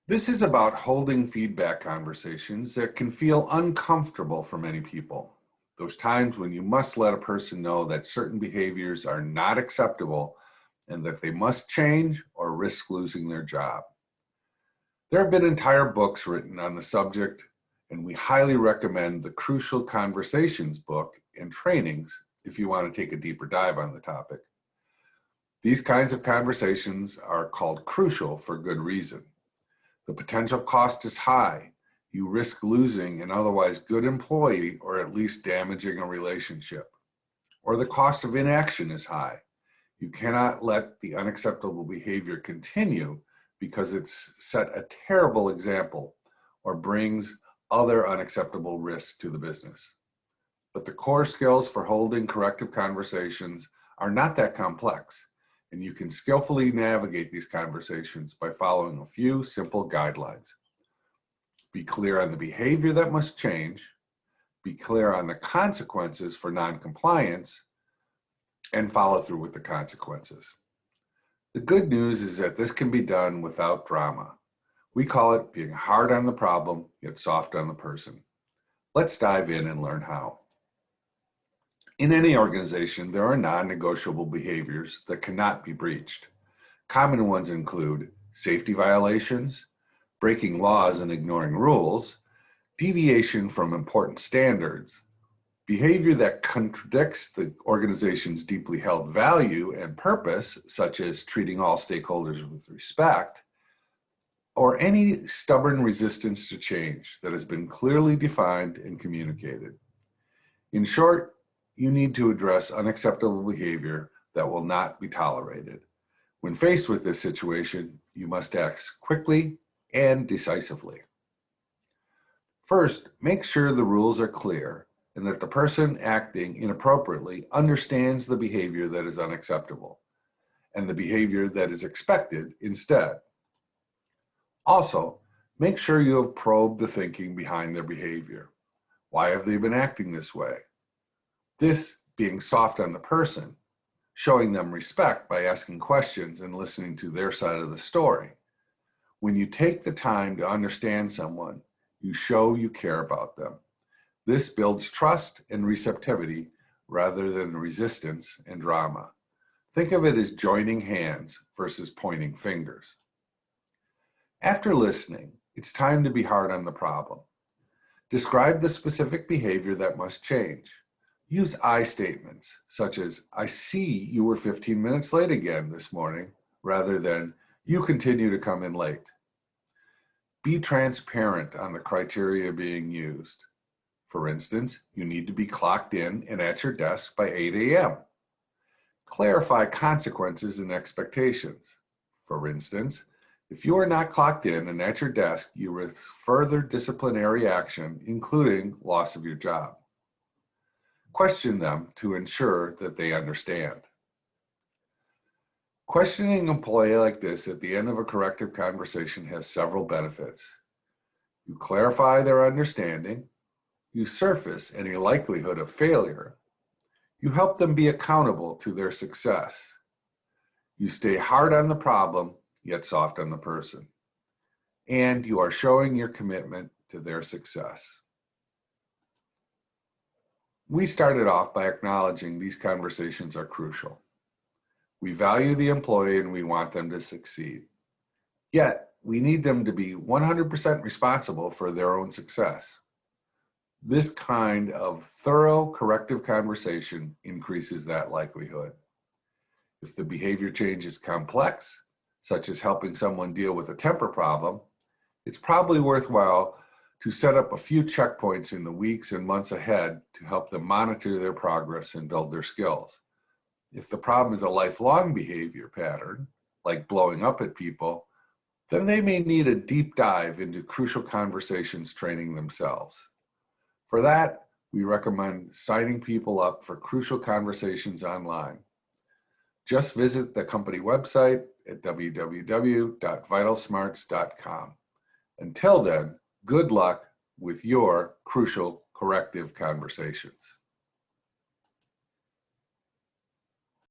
This is about holding feedback conversations that can feel uncomfortable for many people. Those times when you must let a person know that certain behaviors are not acceptable and that they must change or risk losing their job. There have been entire books written on the subject, and we highly recommend the Crucial Conversations book and trainings if you want to take a deeper dive on the topic. These kinds of conversations are called crucial for good reason. The potential cost is high. You risk losing an otherwise good employee or at least damaging a relationship. Or the cost of inaction is high. You cannot let the unacceptable behavior continue because it's set a terrible example or brings other unacceptable risks to the business. But the core skills for holding corrective conversations are not that complex, and you can skillfully navigate these conversations by following a few simple guidelines. Be clear on the behavior that must change, be clear on the consequences for noncompliance, and follow through with the consequences. The good news is that this can be done without drama. We call it being hard on the problem, yet soft on the person. Let's dive in and learn how. In any organization, there are non-negotiable behaviors that cannot be breached. Common ones include safety violations, breaking laws and ignoring rules, deviation from important standards, behavior that contradicts the organization's deeply held value and purpose, such as treating all stakeholders with respect, or any stubborn resistance to change that has been clearly defined and communicated. In short, you need to address unacceptable behavior that will not be tolerated. When faced with this situation, you must act quickly and decisively. First, make sure the rules are clear and that the person acting inappropriately understands the behavior that is unacceptable and the behavior that is expected instead. Also, make sure you have probed the thinking behind their behavior. Why have they been acting this way? This being soft on the person, showing them respect by asking questions and listening to their side of the story. When you take the time to understand someone, you show you care about them. This builds trust and receptivity rather than resistance and drama. Think of it as joining hands versus pointing fingers. After listening, it's time to be hard on the problem. Describe the specific behavior that must change. Use I statements, such as, I see you were 15 minutes late again this morning, rather than, you continue to come in late. Be transparent on the criteria being used. For instance, you need to be clocked in and at your desk by 8 a.m. Clarify consequences and expectations. For instance, if you are not clocked in and at your desk, you risk further disciplinary action, including loss of your job. Question them to ensure that they understand. Questioning an employee like this at the end of a corrective conversation has several benefits. You clarify their understanding, you surface any likelihood of failure, you help them be accountable to their success, you stay hard on the problem, yet soft on the person, and you are showing your commitment to their success. We started off by acknowledging these conversations are crucial. We value the employee and we want them to succeed. Yet, we need them to be 100% responsible for their own success. This kind of thorough corrective conversation increases that likelihood. If the behavior change is complex, such as helping someone deal with a temper problem, it's probably worthwhile to set up a few checkpoints in the weeks and months ahead to help them monitor their progress and build their skills. If the problem is a lifelong behavior pattern, like blowing up at people, then they may need a deep dive into crucial conversations training themselves. For that, we recommend signing people up for Crucial Conversations online. Just visit the company website at www.vitalsmarts.com. Until then, good luck with your crucial corrective conversations.